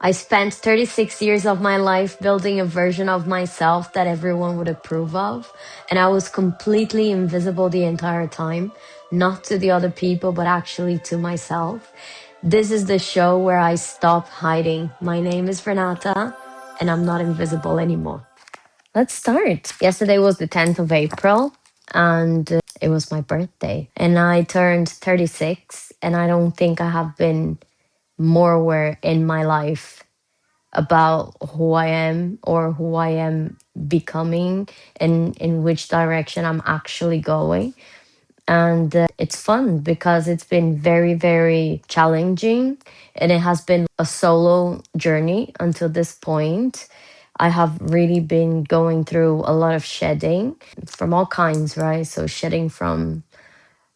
I spent 36 years of my life building a version of myself that everyone would approve of, and I was completely invisible the entire time, not to the other people, but actually to myself. This is the show where I stop hiding. My name is Renata, and I'm not invisible anymore. Let's start. Yesterday was the 10th of April, and it was my birthday, and I turned 36, and I don't think I have been more aware in my life about who I am or who I am becoming and in which direction I'm actually going. And it's fun because it's been very, very challenging and it has been a solo journey until this point. I have really been going through a lot of shedding from all kinds, right? So, shedding from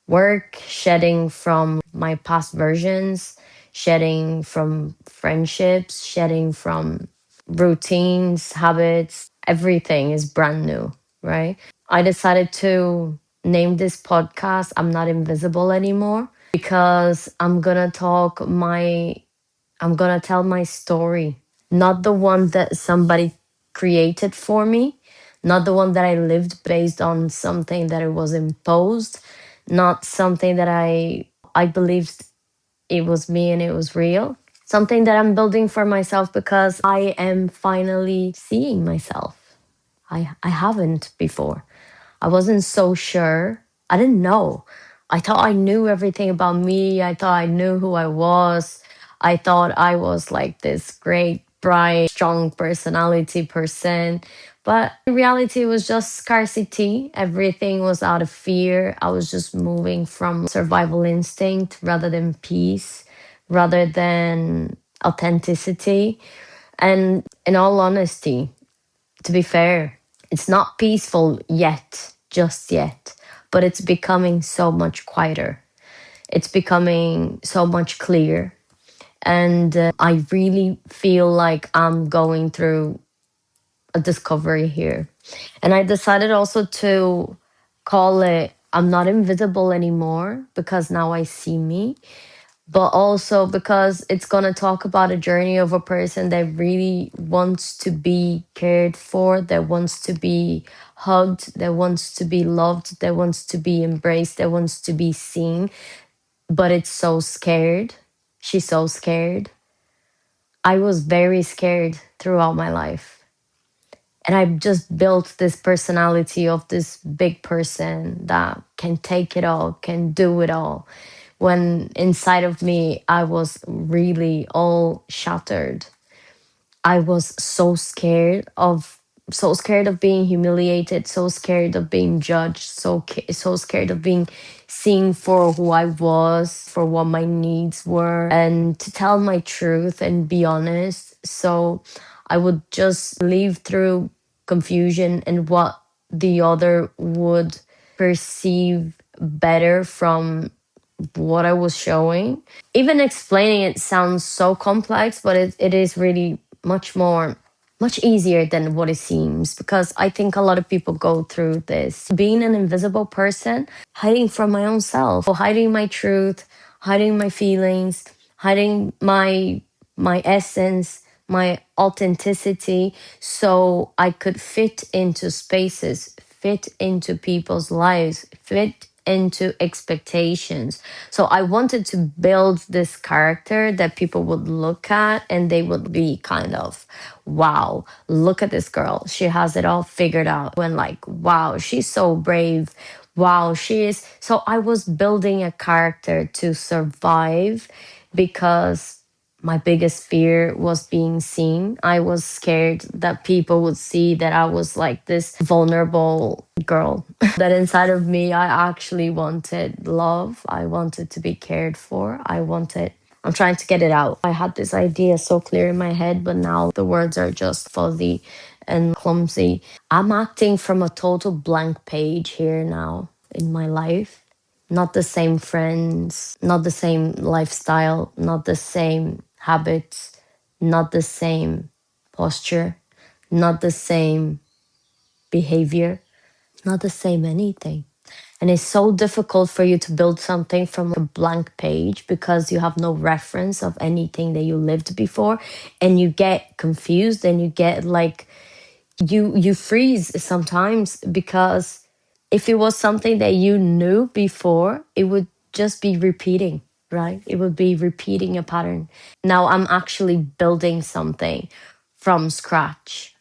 work, shedding from my past versions, shedding from friendships, shedding from routines, habits. Everything is brand new, right? I decided to name this podcast I'm Not Invisible Anymore because I'm gonna tell my story, not the one that somebody created for me, not the one that I lived based on something that it was imposed, not something that I believed it was me and it was real. Something that I'm building for myself because I am finally seeing myself. I haven't before. I wasn't so sure. I didn't know. I thought I knew everything about me. I thought I knew who I was. I thought I was like this great, bright, strong personality person. But in reality, it was just scarcity. Everything was out of fear. I was just moving from survival instinct rather than peace, rather than authenticity. And in all honesty, to be fair, it's not peaceful yet, just yet, but it's becoming so much quieter. It's becoming so much clearer. And I really feel like I'm going through a discovery here. And I decided also to call it I'm Not Invisible Anymore because now I see me, but also because it's going to talk about a journey of a person that really wants to be cared for, that wants to be hugged, that wants to be loved, that wants to be embraced, that wants to be seen, but it's so scared. She's so scared. I was very scared throughout my life. And I just built this personality of this big person that can take it all, can do it all. When inside of me, I was really all shattered. I was so scared of being humiliated, so scared of being judged, so scared of being seen for who I was, for what my needs were, and to tell my truth and be honest. So I would just live through confusion and what the other would perceive better from what I was showing. Even explaining it sounds so complex, but it is really much easier than what it seems because I think a lot of people go through this. Being an invisible person, hiding from my own self, or hiding my truth, hiding my feelings, hiding my essence, my authenticity, so I could fit into spaces, fit into people's lives, fit into expectations. So I wanted to build this character that people would look at and they would be kind of, wow, look at this girl. She has it all figured out. And like, wow, she's so brave. Wow, she is. So I was building a character to survive because my biggest fear was being seen. I was scared that people would see that I was like this vulnerable girl. That inside of me, I actually wanted love. I wanted to be cared for. I'm trying to get it out. I had this idea so clear in my head, but now the words are just fuzzy and clumsy. I'm acting from a total blank page here now in my life. Not the same friends, not the same lifestyle, not the same habits, not the same posture, not the same behavior, not the same anything. And it's so difficult for you to build something from a blank page because you have no reference of anything that you lived before. And you get confused and you get like, you freeze sometimes because if it was something that you knew before, it would just be repeating, right? It would be repeating a pattern. Now I'm actually building something from scratch.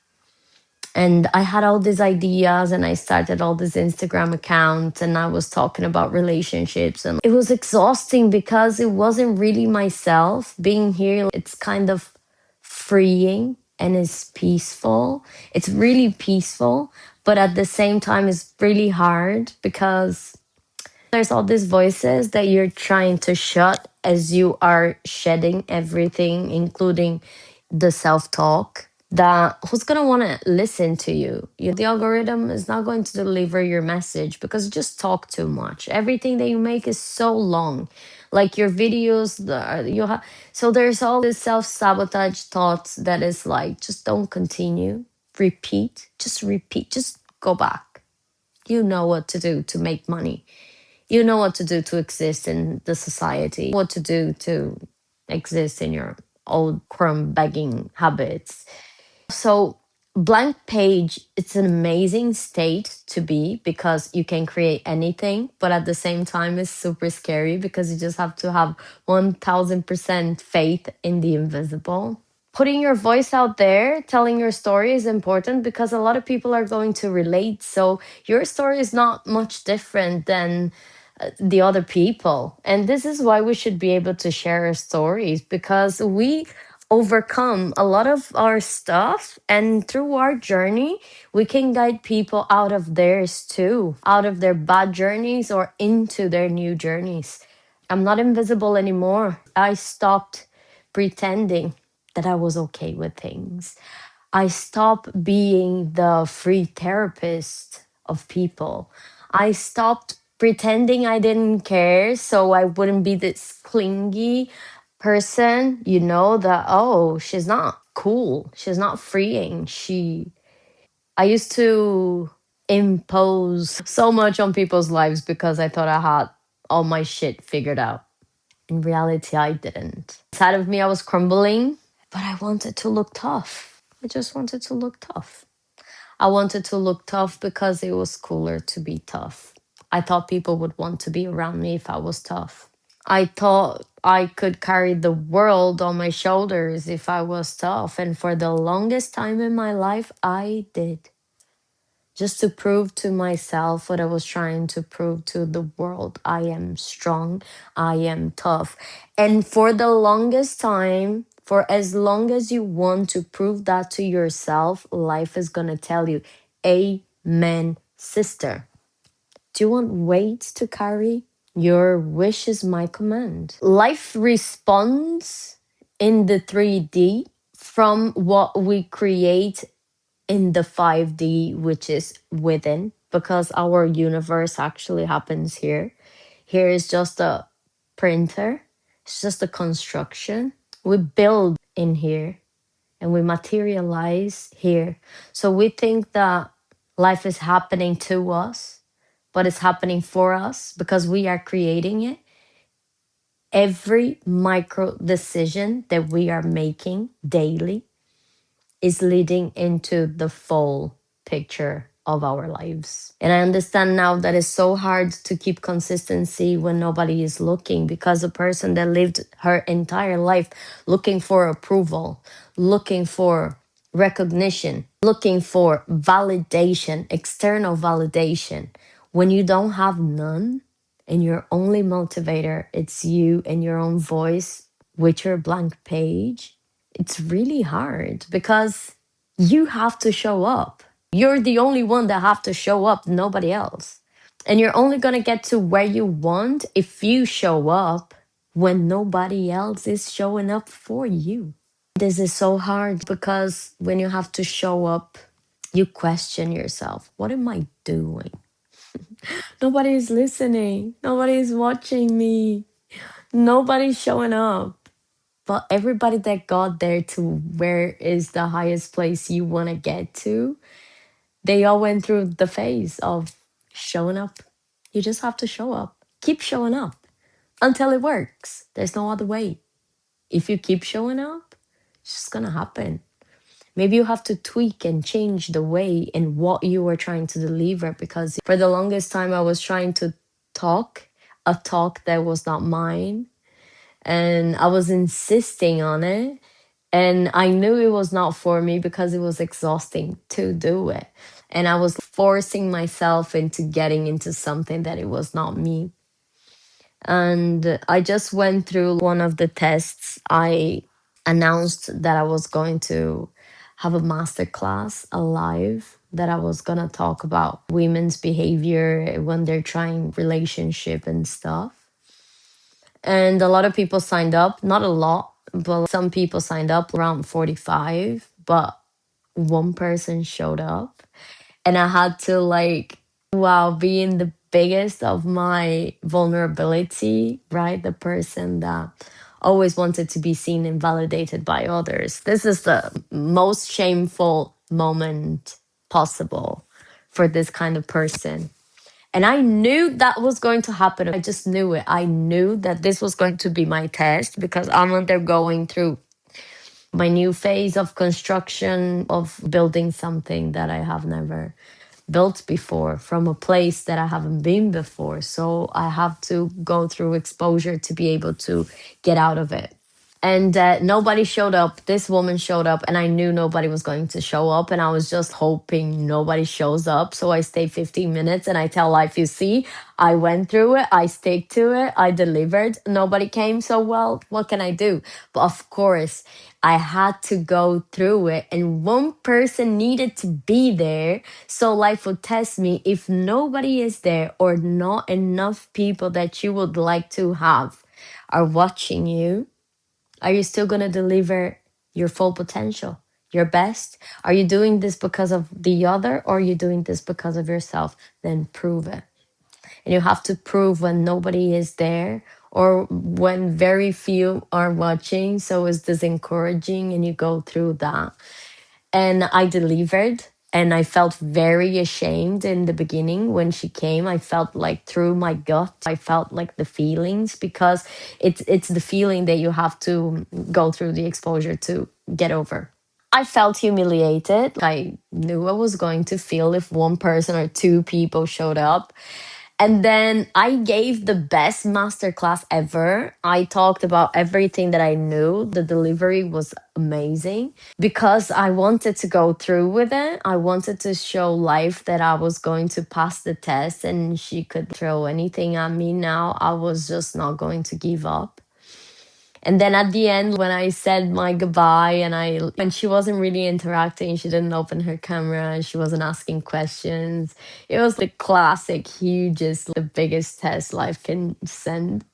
And I had all these ideas and I started all these Instagram accounts and I was talking about relationships and it was exhausting because it wasn't really myself. Being here, it's kind of freeing and it's peaceful. It's really peaceful, but at the same time it's really hard because there's all these voices that you're trying to shut as you are shedding everything, including the self talk. That who's gonna want to listen to you? The algorithm is not going to deliver your message because you just talk too much. Everything that you make is so long, like your videos. You have so there's all this self sabotage thoughts that is like just don't continue, repeat, just go back. You know what to do to make money, you know what to do to exist in the society, what to do to exist in your old crumb begging habits. So, blank page, it's an amazing state to be because you can create anything, but at the same time, it's super scary because you just have to have 1000% faith in the invisible. Putting your voice out there, telling your story is important because a lot of people are going to relate. So your story is not much different than the other people. And this is why we should be able to share our stories because we overcome a lot of our stuff. And through our journey, we can guide people out of theirs too, out of their bad journeys or into their new journeys. I'm not invisible anymore. I stopped pretending that I was okay with things. I stopped being the free therapist of people. I stopped pretending I didn't care so I wouldn't be this clingy person, that, oh, she's not cool. She's not freeing. I used to impose so much on people's lives because I thought I had all my shit figured out. In reality, I didn't. Inside of me, I was crumbling, but I wanted to look tough. I just wanted to look tough. I wanted to look tough because it was cooler to be tough. I thought people would want to be around me if I was tough. I thought I could carry the world on my shoulders if I was tough. And for the longest time in my life, I did, just to prove to myself what I was trying to prove to the world. I am strong, I am tough. And for the longest time, for as long as you want to prove that to yourself, life is going to tell you, Amen, sister. Do you want weight to carry? Your wish is my command. Life responds in the 3D from what we create in the 5D, which is within, because our universe actually happens here. Here is just a printer, it's just a construction. We build in here and we materialize here. So we think that life is happening to us, but it's happening for us because we are creating it. Every micro decision that we are making daily is leading into the full picture of our lives. And I understand now that it's so hard to keep consistency when nobody is looking because a person that lived her entire life looking for approval, looking for recognition, looking for validation, external validation, when you don't have none and your only motivator, it's you and your own voice with your blank page, it's really hard because you have to show up. You're the only one that have to show up, nobody else. And you're only going to get to where you want if you show up when nobody else is showing up for you. This is so hard because when you have to show up, you question yourself. What am I doing? Nobody is listening. Nobody is watching me. Nobody's showing up. But everybody that got there to where is the highest place you want to get to, they all went through the phase of showing up. You just have to show up. Keep showing up until it works. There's no other way. If you keep showing up, it's just gonna happen. Maybe you have to tweak and change the way and what you were trying to deliver, because for the longest time I was trying to talk a talk that was not mine, and I was insisting on it, and I knew it was not for me because it was exhausting to do it, and I was forcing myself into getting into something that it was not me. And I just went through one of the tests. I announced that I was going to have a masterclass, a live, that I was going to talk about women's behavior when they're trying relationship and stuff. And a lot of people signed up, not a lot, but some people signed up, around 45, but one person showed up, and I had to, like, wow, be in the biggest of my vulnerability, right? The person that always wanted to be seen and validated by others. This is the most shameful moment possible for this kind of person. And I knew that was going to happen. I just knew it. I knew that this was going to be my test because I'm undergoing through my new phase of construction, of building something that I have never built before from a place that I haven't been before. So I have to go through exposure to be able to get out of it. And nobody showed up. This woman showed up, and I knew nobody was going to show up. And I was just hoping nobody shows up. So I stayed 15 minutes and I tell life, you see, I went through it. I stick to it. I delivered. Nobody came. So, well, what can I do? But of course, I had to go through it. And one person needed to be there. So life would test me. If nobody is there, or not enough people that you would like to have are watching you, are you still going to deliver your full potential, your best? Are you doing this because of the other, or are you doing this because of yourself? Then prove it. And you have to prove when nobody is there, or when very few are watching. So it's encouraging, and you go through that. And I delivered, and I felt very ashamed in the beginning when she came. I felt like through my gut, I felt like the feelings, because it's the feeling that you have to go through the exposure to get over. I felt humiliated. I knew I was going to feel if one person or two people showed up. And then I gave the best masterclass ever. I talked about everything that I knew. The delivery was amazing because I wanted to go through with it. I wanted to show life that I was going to pass the test and she could throw anything at me. Now I was just not going to give up. And then at the end, when I said my goodbye, and she wasn't really interacting, she didn't open her camera, she wasn't asking questions. It was the classic, hugest, the biggest test life can send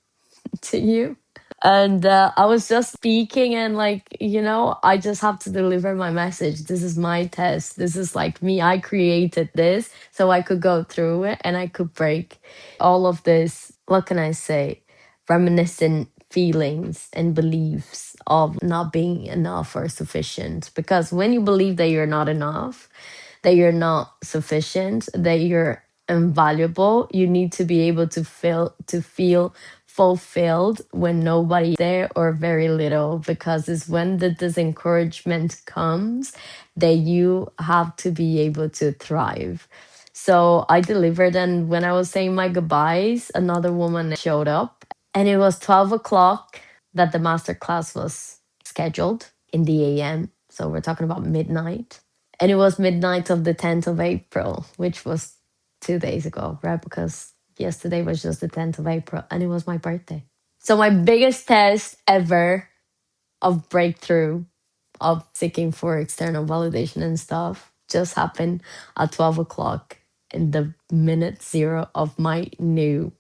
to you. And I was just speaking, and, like, I just have to deliver my message. This is my test. This is like me. I created this so I could go through it and I could break all of this. What can I say? Reminiscent feelings and beliefs of not being enough or sufficient. Because when you believe that you're not enough, that you're not sufficient, that you're invaluable, you need to be able to feel fulfilled when nobody's there, or very little, because it's when the disencouragement comes that you have to be able to thrive. So I delivered, and when I was saying my goodbyes, another woman showed up, and it was 12 o'clock that the master class was scheduled in the AM. So we're talking about midnight. And it was midnight of the 10th of April, which was 2 days ago, right? Because yesterday was just the 10th of April and it was my birthday. So my biggest test ever of breakthrough, of seeking for external validation and stuff, just happened at 12 o'clock in the minute zero of my new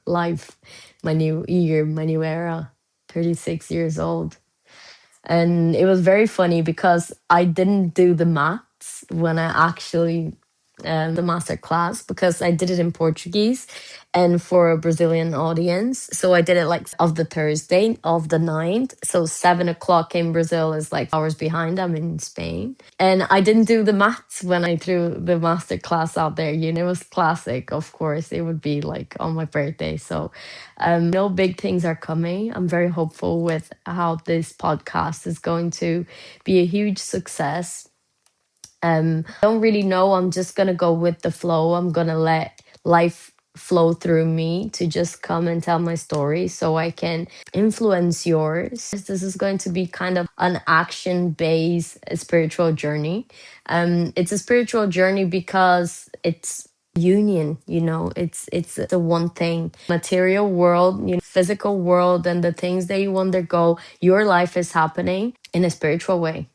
life, my new year, my new era, 36 years old. And it was very funny because I didn't do the maths when I actually the master class because I did it in Portuguese and for a Brazilian audience. So I did it like of the Thursday of the 9th. So 7 o'clock in Brazil is like hours behind. I'm in Spain. And I didn't do the maths when I threw the master class out there. You know, it was classic, of course. It would be like on my birthday. So no big things are coming. I'm very hopeful with how this podcast is going to be a huge success. Don't really know. I'm just gonna go with the flow. I'm gonna let life flow through me to just come and tell my story so I can influence yours. This is going to be kind of an action-based spiritual journey. It's a spiritual journey because it's union, you know, it's the one thing. Material world, you know, physical world and the things that you undergo, your life is happening in a spiritual way.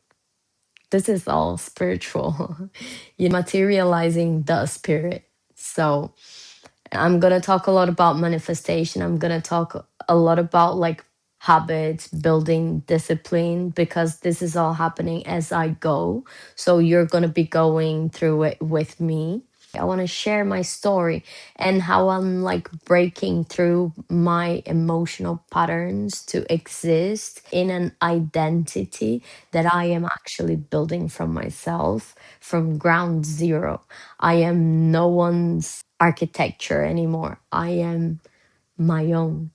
This is all spiritual. You're materializing the spirit. So I'm going to talk a lot about manifestation. I'm going to talk a lot about like habits, building discipline, because this is all happening as I go. So you're going to be going through it with me. I want to share my story and how I'm like breaking through my emotional patterns to exist in an identity that I am actually building from myself from ground zero. I am no one's architecture anymore. I am my own.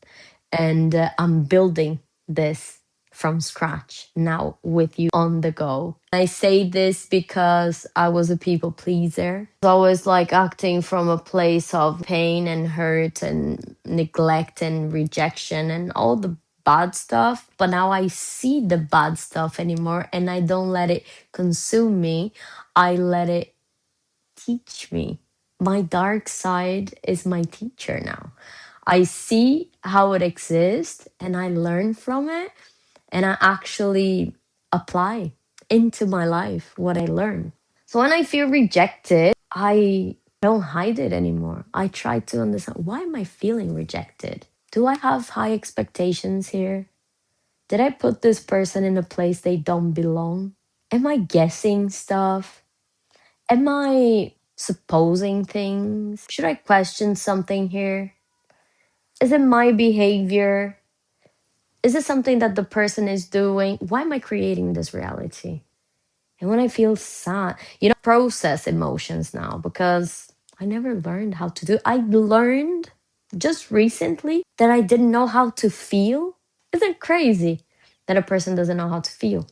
And I'm building this from scratch now with you on the go. I say this because I was a people pleaser. I was always like acting from a place of pain and hurt and neglect and rejection and all the bad stuff. But now I see the bad stuff anymore and I don't let it consume me. I let it teach me. My dark side is my teacher now. I see how it exists and I learn from it and I actually apply into my life what I learn. So when I feel rejected, I don't hide it anymore. I try to understand, why am I feeling rejected? Do I have high expectations here? Did I put this person in a place they don't belong? Am I guessing stuff? Am I supposing things? Should I question something here? Is it my behavior? Is it something that the person is doing? Why am I creating this reality? And when I feel sad, you know, process emotions now because I never learned how to do. I learned just recently that I didn't know how to feel. Isn't it crazy that a person doesn't know how to feel?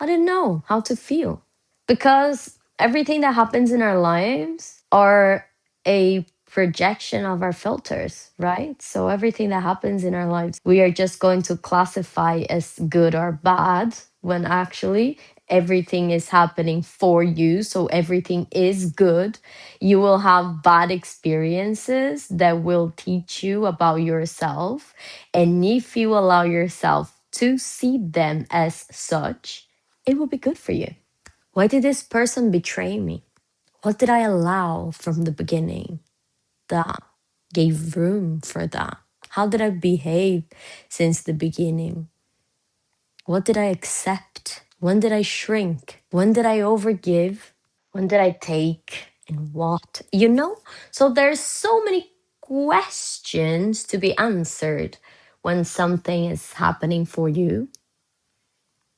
I didn't know how to feel because everything that happens in our lives are a projection of our filters, right? So everything that happens in our lives, we are just going to classify as good or bad when actually everything is happening for you. So everything is good. You will have bad experiences that will teach you about yourself. And if you allow yourself to see them as such, it will be good for you. Why did this person betray me? What did I allow from the beginning that gave room for that? How did I behave since the beginning? What did I accept? When did I shrink? When did I overgive? When did I take? And what? You know? So there's so many questions to be answered when something is happening for you,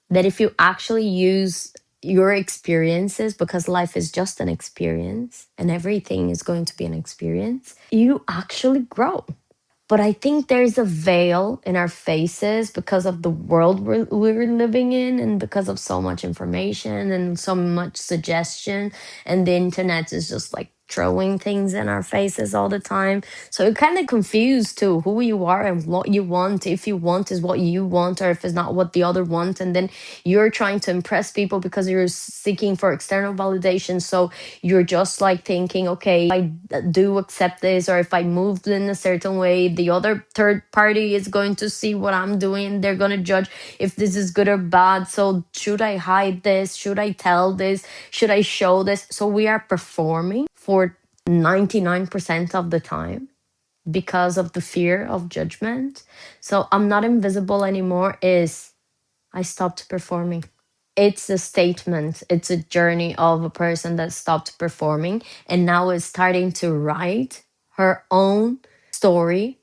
that if you actually use your experiences, because life is just an experience and everything is going to be an experience, you actually grow. But I think there's a veil in our faces because of the world we're living in and because of so much information and so much suggestion. And the internet is just like throwing things in our faces all the time. So you're kind of confused to who you are and what you want. If you want is what you want or if it's not what the other want. And then you're trying to impress people because you're seeking for external validation. So you're just like thinking, okay, I do accept this, or if I moved in a certain way, the other third party is going to see what I'm doing. They're going to judge if this is good or bad. So should I hide this? Should I tell this? Should I show this? So we are performing for 99% of the time because of the fear of judgment. So I'm not invisible anymore is I stopped performing. it's a statement, it's a journey of a person that stopped performing and now is starting to write her own story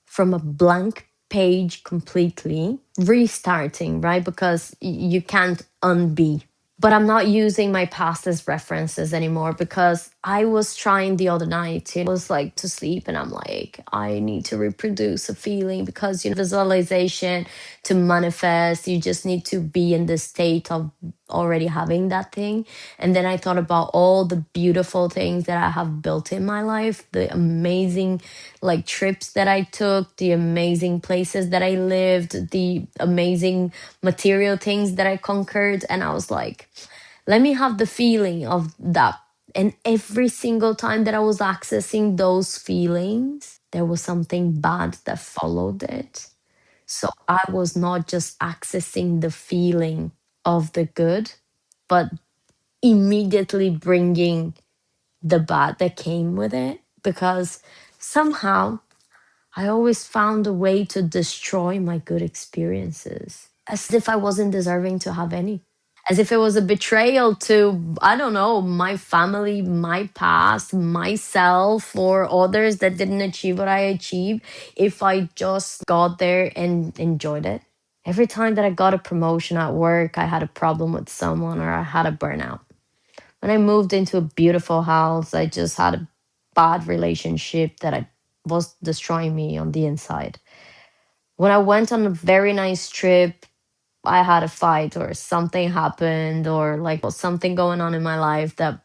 from a blank page completely, restarting, right? Because you can't unbe. But I'm not using my past as references anymore because I was trying the other night. Was like to sleep, and I'm like, I need to reproduce a feeling because, visualization to manifest, you just need to be in the state of already having that thing. And then I thought about all the beautiful things that I have built in my life, the amazing like trips that I took, the amazing places that I lived, the amazing material things that I conquered. And I was like, let me have the feeling of that. And every single time that I was accessing those feelings, there was something bad that followed it. So I was not just accessing the feeling of the good, but immediately bringing the bad that came with it. Because somehow I always found a way to destroy my good experiences as if I wasn't deserving to have any. As if it was a betrayal to, I don't know, my family, my past, myself, or others that didn't achieve what I achieved if I just got there and enjoyed it. Every time that I got a promotion at work, I had a problem with someone or I had a burnout. When I moved into a beautiful house, I just had a bad relationship that I was destroying me on the inside. When I went on a very nice trip, I had a fight or something happened or like something going on in my life that,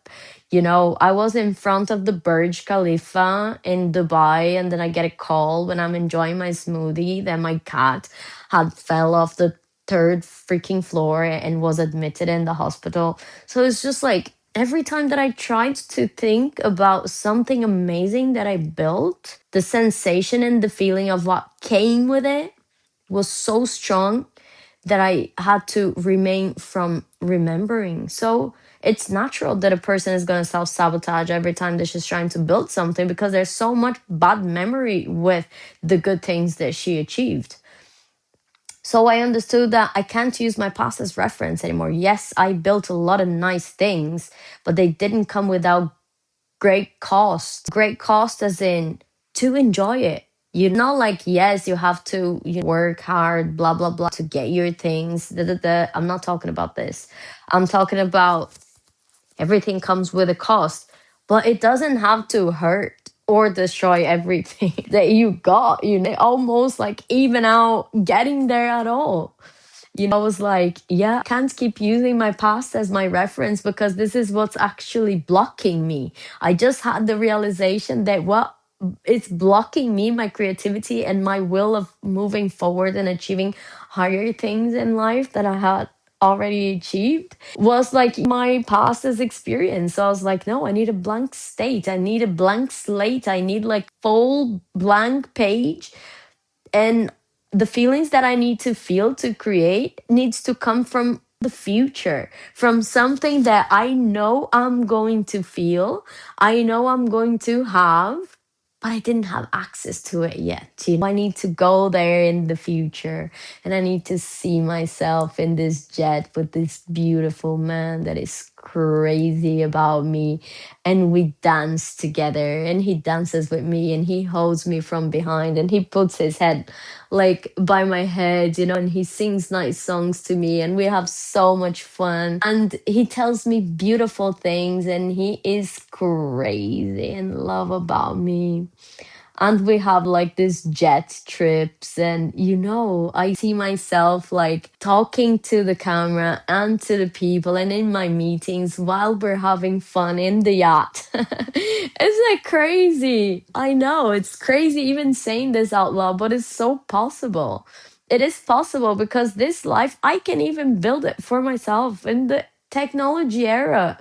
I was in front of the Burj Khalifa in Dubai, and then I get a call when I'm enjoying my smoothie that my cat had fell off the third freaking floor and was admitted in the hospital. So it's just like every time that I tried to think about something amazing that I built, the sensation and the feeling of what came with it was so strong that I had to remain from remembering. So it's natural that a person is going to self sabotage every time that she's trying to build something because there's so much bad memory with the good things that she achieved. So I understood that I can't use my past as reference anymore. Yes, I built a lot of nice things, but they didn't come without great cost. Great cost as in to enjoy it. You're not like, yes, you have to work hard, blah, blah, blah, to get your things. Da, da, da. I'm not talking about this. I'm talking about everything comes with a cost, but it doesn't have to hurt or destroy everything that you got, almost like even out getting there at all. I was like, yeah, I can't keep using my past as my reference because this is what's actually blocking me. I just had the realization that what it's blocking me, my creativity and my will of moving forward and achieving higher things in life that I had already achieved was like my past as experience. So I was like, no, I need a blank state. I need a blank slate. I need like full blank page, and the feelings that I need to feel to create needs to come from the future, from something that I know I'm going to feel, I know I'm going to have, but I didn't have access to it yet. I need to go there in the future and I need to see myself in this jet with this beautiful man that is crazy about me. And we dance together and he dances with me and he holds me from behind and he puts his head like by my head, and he sings nice songs to me and we have so much fun. And he tells me beautiful things and he is crazy in love about me. And we have like these jet trips, and I see myself like talking to the camera and to the people and in my meetings while we're having fun in the yacht. It's like crazy. I know it's crazy even saying this out loud, but it's so possible. It is possible because this life I can even build it for myself in the technology era.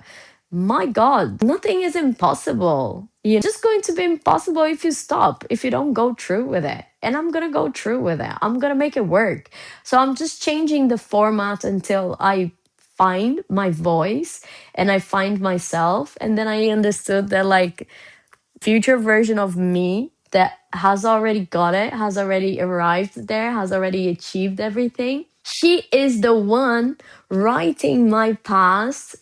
My God, nothing is impossible. You're just going to be impossible if you stop, if you don't go through with it. And I'm going to go through with it. I'm going to make it work. So I'm just changing the format until I find my voice and I find myself. And then I understood that, like, future version of me that has already got it, has already arrived there, has already achieved everything. She is the one writing my past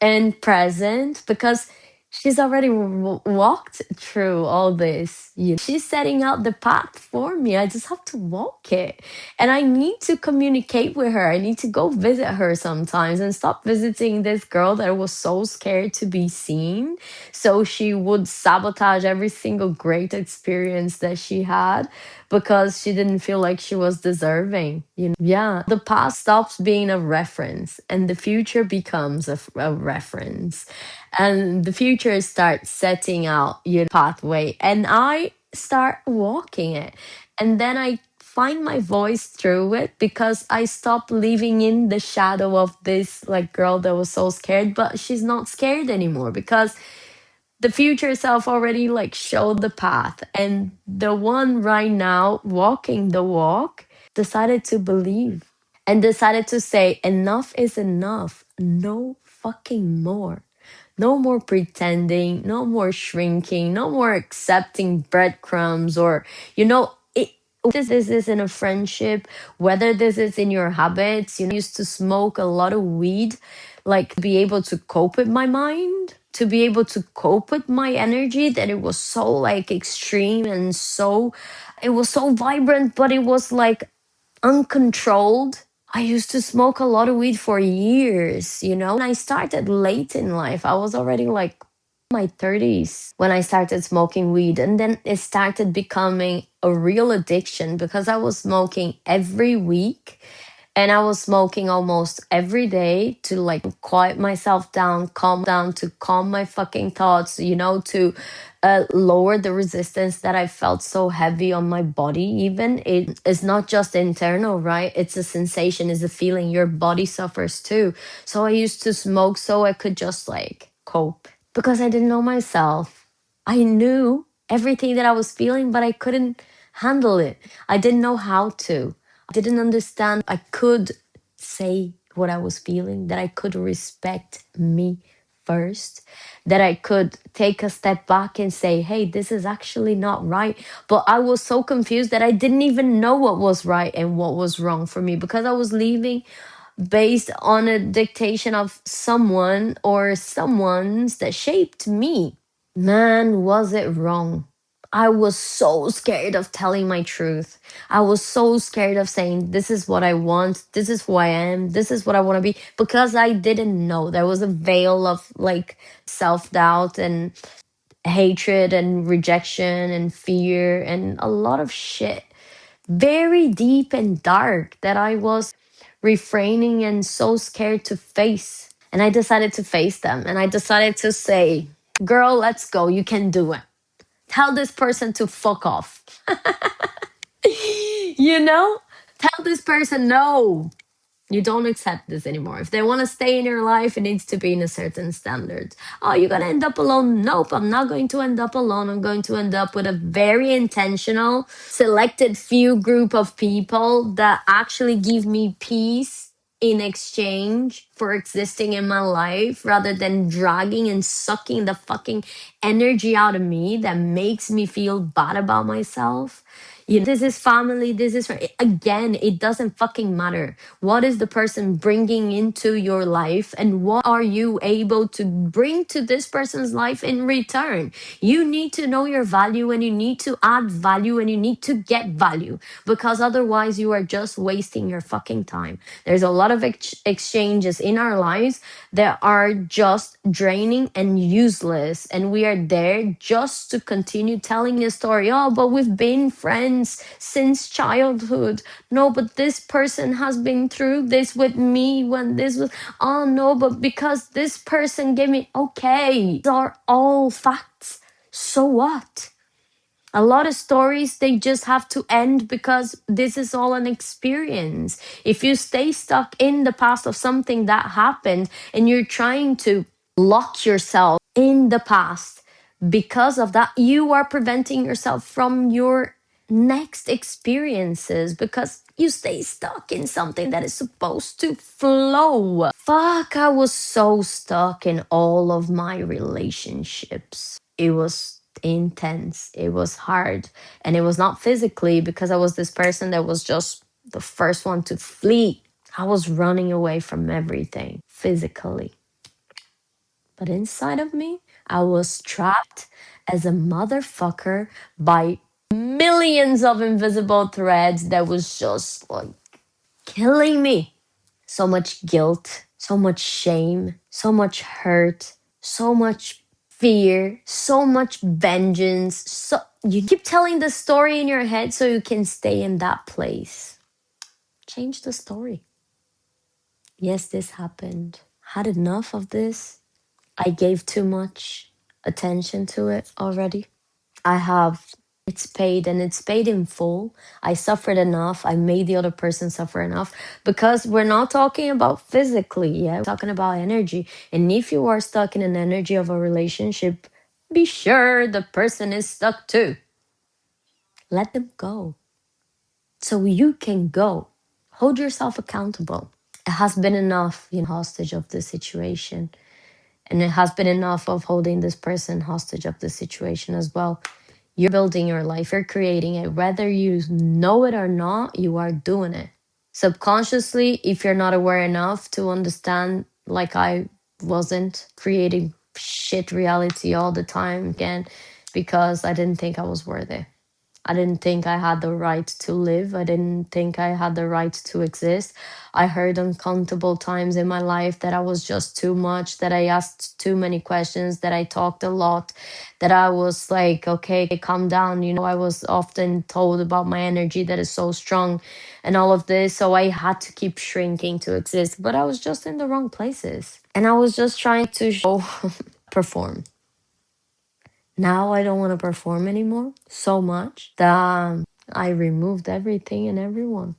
and present because she's already walked through all this. She's setting out the path for me. I just have to walk it. And I need to communicate with her. I need to go visit her sometimes and stop visiting this girl that was so scared to be seen. So she would sabotage every single great experience that she had because she didn't feel like she was deserving. Yeah, the past stops being a reference and the future becomes a reference. And the future starts setting out your pathway, and I start walking it. And then I find my voice through it because I stop living in the shadow of this like girl that was so scared, but she's not scared anymore because the future self already like showed the path, and the one right now walking the walk decided to believe and decided to say enough is enough, no fucking more. No more pretending, no more shrinking, no more accepting breadcrumbs or, this is in a friendship, whether this is in your habits. Used to smoke a lot of weed, like to be able to cope with my mind, to be able to cope with my energy, that it was so like extreme and so, it was so vibrant, but it was like uncontrolled. I used to smoke a lot of weed for years, And I started late in life. I was already like my 30s when I started smoking weed. And then it started becoming a real addiction because I was smoking every week and I was smoking almost every day to like quiet myself down, calm down, to calm my fucking thoughts, to lower the resistance that I felt so heavy on my body. Even it is not just internal, right? It's a sensation, it's a feeling. Your body suffers too. So I used to smoke so I could just like cope because I didn't know myself. I knew everything that I was feeling, but I couldn't handle it. I didn't know how to. I didn't understand I could say what I was feeling, that I could respect me first, that I could take a step back and say, hey, this is actually not right. But I was so confused that I didn't even know what was right and what was wrong for me because I was leaving based on a dictation of someone or someone's that shaped me. Man, was it wrong? I was so scared of telling my truth. I was so scared of saying, this is what I want, this is who I am, this is what I want to be, because I didn't know. There was a veil of like self doubt and hatred and rejection and fear and a lot of shit, very deep and dark, that I was refraining and so scared to face. And I decided to face them and I decided to say, girl, let's go. You can do it. Tell this person to fuck off. you know? Tell this person no. You don't accept this anymore. If they want to stay in your life, it needs to be in a certain standard. Oh, you're going to end up alone. Nope, I'm not going to end up alone. I'm going to end up with a very intentional, selected few group of people that actually give me peace in exchange for existing in my life rather than dragging and sucking the fucking energy out of me that makes me feel bad about myself. This is family, this is again, it doesn't fucking matter. What is the person bringing into your life and what are you able to bring to this person's life in return? You need to know your value and you need to add value and you need to get value, because otherwise you are just wasting your fucking time. There's a lot of exchanges in our lives that are just draining and useless, and we are there just to continue telling a story. Oh, but we've been friends since childhood. No, but this person has been through this with me when this was, oh no, but because this person gave me, okay, these are all facts. So what? A lot of stories, they just have to end because this is all an experience. If you stay stuck in the past of something that happened and you're trying to lock yourself in the past, because of that, you are preventing yourself from your next experiences because you stay stuck in something that is supposed to flow. Fuck, I was so stuck in all of my relationships. It was intense, it was hard, and it was not physically because I was this person that was just the first one to flee. I was running away from everything physically. But inside of me, I was trapped as a motherfucker by millions of invisible threads that was just like killing me. So much guilt, so much shame, so much hurt, so much fear, so much vengeance. So you keep telling the story in your head so you can stay in that place. Change the story. Yes, this happened. Had enough of this. I gave too much attention to it already. I have. It's paid and it's paid in full. I suffered enough. I made the other person suffer enough because we're not talking about physically, yeah, we're talking about energy. And if you are stuck in an energy of a relationship, be sure the person is stuck too. Let them go so you can go. Hold yourself accountable. It has been enough, hostage of the situation. And it has been enough of holding this person hostage of the situation as well. You're building your life, you're creating it. Whether you know it or not, you are doing it. Subconsciously, if you're not aware enough to understand, like I wasn't creating shit reality all the time again, because I didn't think I was worthy. I didn't think I had the right to live. I didn't think I had the right to exist. I heard uncountable times in my life that I was just too much, that I asked too many questions, that I talked a lot, that I was like, okay, calm down. I was often told about my energy that is so strong and all of this. So I had to keep shrinking to exist, but I was just in the wrong places. And I was just trying to show, perform. Now I don't want to perform anymore so much that I removed everything and everyone.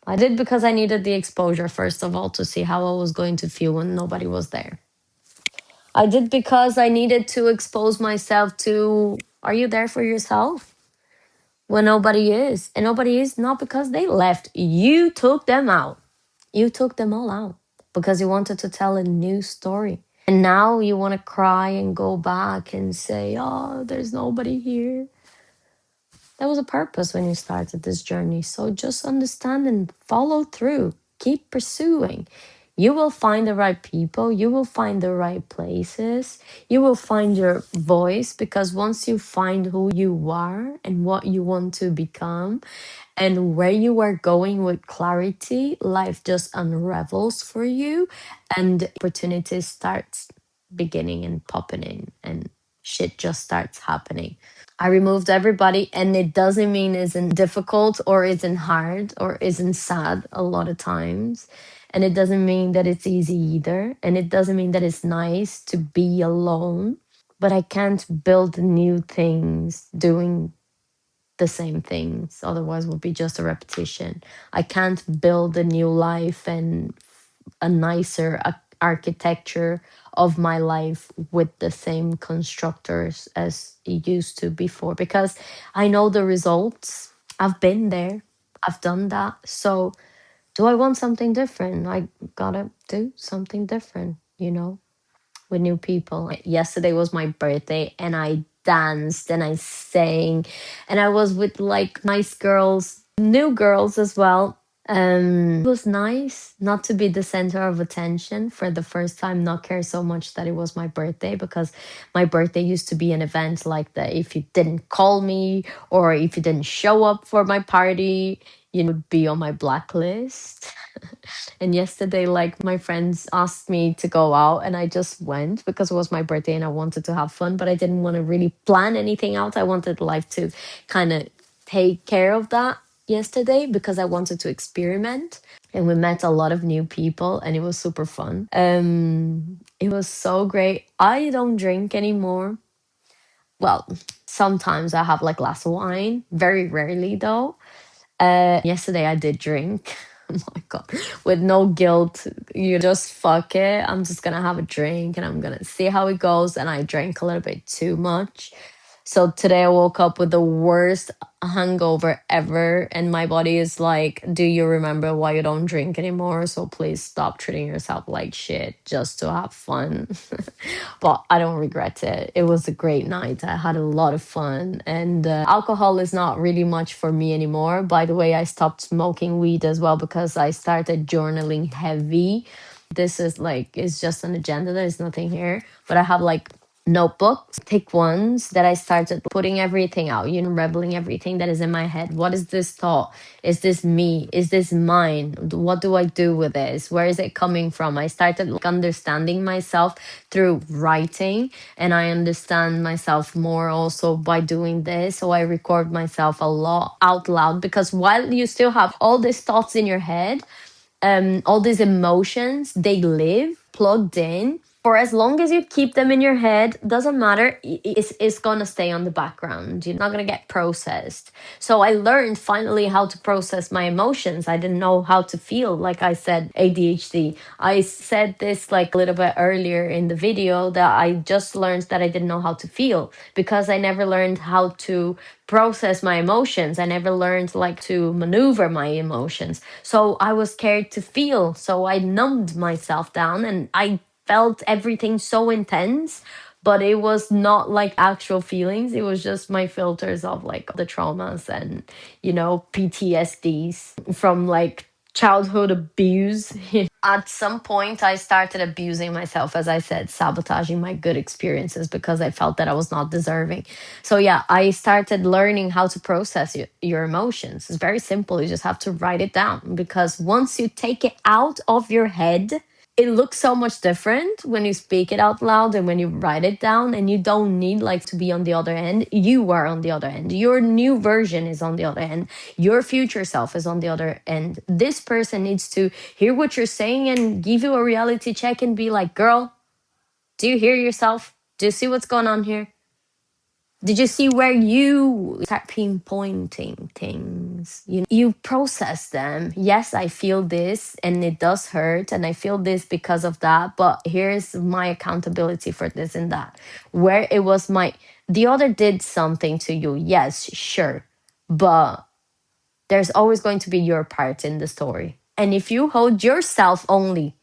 I did because I needed the exposure, first of all, to see how I was going to feel when nobody was there. I did because I needed to expose myself to, are you there for yourself? When nobody is. And nobody is not because they left. You took them out. You took them all out because you wanted to tell a new story. And now you want to cry and go back and say, oh, there's nobody here. There was a purpose when you started this journey. So just understand and follow through. Keep pursuing. You will find the right people. You will find the right places. You will find your voice because once you find who you are and what you want to become and where you are going with clarity, life just unravels for you and opportunities starts beginning and popping in and shit just starts happening. I removed everybody, and it doesn't mean isn't difficult or isn't hard or isn't sad a lot of times. And it doesn't mean that it's easy either. And it doesn't mean that it's nice to be alone. But I can't build new things doing the same things. Otherwise, it would be just a repetition. I can't build a new life and a nicer architecture of my life with the same constructors as it used to before because I know the results. I've been there. I've done that. So do I want something different? I gotta do something different, with new people. Yesterday was my birthday and I danced and I sang and I was with like nice girls, new girls as well. It was nice not to be the center of attention for the first time, not care so much that it was my birthday because my birthday used to be an event like that. If you didn't call me or if you didn't show up for my party, you would be on my blacklist. And yesterday, like my friends asked me to go out, and I just went because it was my birthday and I wanted to have fun, but I didn't want to really plan anything out. I wanted life to kind of take care of that yesterday because I wanted to experiment. And we met a lot of new people and it was super fun. It was so great. I don't drink anymore. Well, sometimes I have like glass of wine, very rarely though. Yesterday I did drink. Oh my god. With no guilt. You just fuck it. I'm just gonna have a drink and I'm gonna see how it goes. And I drank a little bit too much. So today I woke up with the worst hangover ever, and my body is like, do you remember why you don't drink anymore? So please stop treating yourself like shit just to have fun. But I don't regret it. It was a great night. I had a lot of fun, and alcohol is not really much for me anymore. By the way, I stopped smoking weed as well because I started journaling heavy. This is like, it's just an agenda. There's nothing here, but I have like notebooks, thick ones that I started putting everything out, rebelling everything that is in my head. What is this thought? Is this me? Is this mine? What do I do with this? Where is it coming from? I started like understanding myself through writing, and I understand myself more also by doing this. So I record myself a lot out loud, because while you still have all these thoughts in your head, all these emotions, they live plugged in. For as long as you keep them in your head, doesn't matter, it's gonna stay on the background. You're not gonna get processed. So I learned finally how to process my emotions. I didn't know how to feel. Like I said, ADHD. I said this like a little bit earlier in the video, that I just learned that I didn't know how to feel because I never learned how to process my emotions. I never learned like to maneuver my emotions. So I was scared to feel. So I numbed myself down, and I felt everything so intense, but it was not like actual feelings. It was just my filters of like the traumas and, PTSDs from like childhood abuse. At some point, I started abusing myself, as I said, sabotaging my good experiences because I felt that I was not deserving. So, yeah, I started learning how to process your emotions. It's very simple. You just have to write it down, because once you take it out of your head, it looks so much different when you speak it out loud and when you write it down, and you don't need like to be on the other end. You are on the other end. Your new version is on the other end. Your future self is on the other end. This person needs to hear what you're saying and give you a reality check and be like, girl, do you hear yourself? Do you see what's going on here? Did you see where you start pinpointing things? You process them. Yes, I feel this and it does hurt, and I feel this because of that, but here's my accountability for this and that. Where it was the other did something to you. Yes, sure. But there's always going to be your part in the story. And if you hold yourself only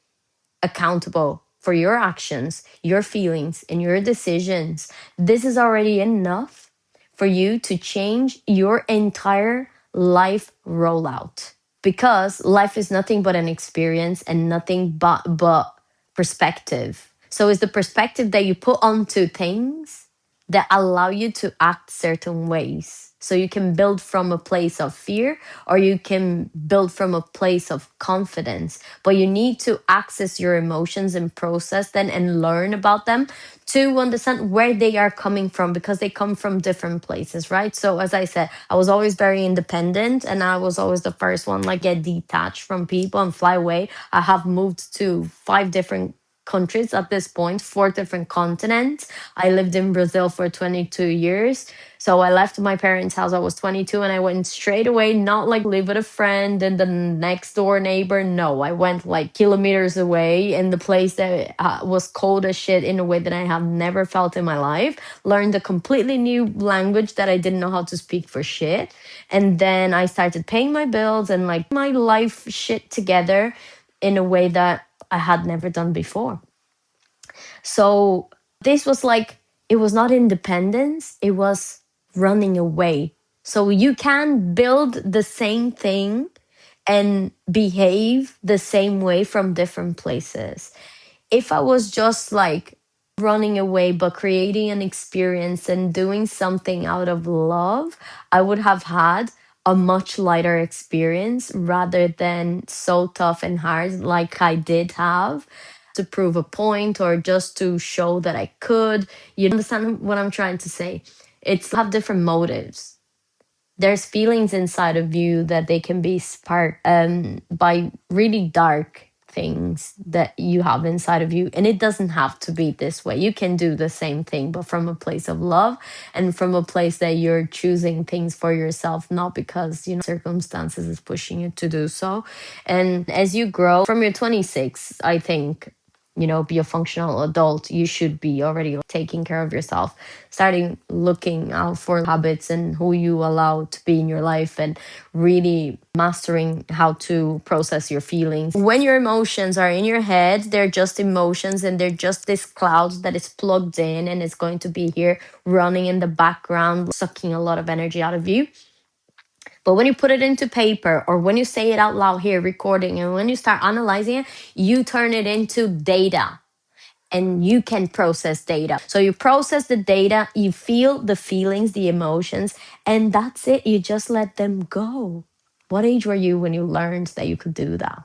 accountable for your actions, your feelings, and your decisions, this is already enough for you to change your entire life rollout. Because life is nothing but an experience and nothing but perspective. So it's the perspective that you put onto things that allow you to act certain ways. So you can build from a place of fear, or you can build from a place of confidence. But you need to access your emotions and process them and learn about them to understand where they are coming from, because they come from different places, right? So as I said, I was always very independent, and I was always the first one like get detached from people and fly away. I have moved to 5 different countries at this point, 4 different continents. I lived in Brazil for 22 years. So I left my parents' house. I was 22, and I went straight away, not like live with a friend and the next door neighbor. No, I went like kilometers away in the place that was cold as shit in a way that I have never felt in my life. Learned a completely new language that I didn't know how to speak for shit. And then I started paying my bills and like my life shit together in a way that I had never done before. So this was like, it was not independence, it was running away. So you can build the same thing and behave the same way from different places. If I was just like running away, but creating an experience and doing something out of love, I would have had a much lighter experience rather than so tough and hard like I did have to prove a point or just to show that I could. You understand what I'm trying to say? It's have different motives. There's feelings inside of you that they can be sparked by really dark things that you have inside of you, and it doesn't have to be this way. You can do the same thing, but from a place of love and from a place that you're choosing things for yourself, not because circumstances is pushing you to do so. And as you grow from your 26, I think be a functional adult, you should be already taking care of yourself, starting looking out for habits and who you allow to be in your life, and really mastering how to process your feelings. When your emotions are in your head, they're just emotions, and they're just this cloud that is plugged in and is going to be here running in the background, sucking a lot of energy out of you. But when you put it into paper, or when you say it out loud here, recording, and when you start analyzing it, you turn it into data, and you can process data. So you process the data, you feel the feelings, the emotions, and that's it. You just let them go. What age were you when you learned that you could do that?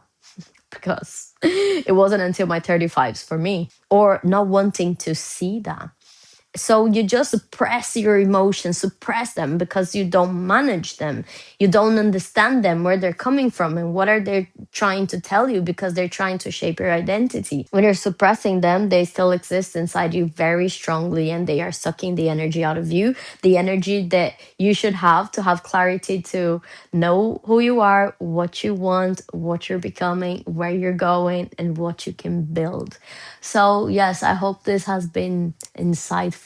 Because it wasn't until my 35s for me, or not wanting to see that. So you just suppress your emotions, suppress them, because you don't manage them. You don't understand them, where they're coming from and what are they trying to tell you, because they're trying to shape your identity. When you're suppressing them, they still exist inside you very strongly, and they are sucking the energy out of you, the energy that you should have to have clarity, to know who you are, what you want, what you're becoming, where you're going, and what you can build. So, yes, I hope this has been insightful.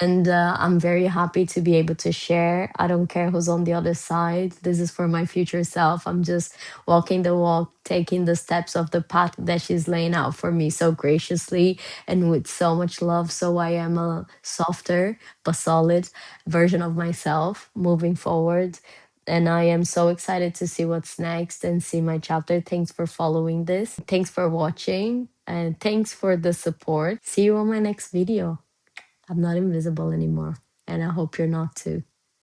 And I'm very happy to be able to share. I don't care who's on the other side. This is for my future self. I'm just walking the walk, taking the steps of the path that she's laying out for me so graciously and with so much love. So I am a softer but solid version of myself moving forward. And I am so excited to see what's next and see my chapter. Thanks for following this. Thanks for watching. And thanks for the support. See you on my next video. I'm not invisible anymore. And I hope you're not too.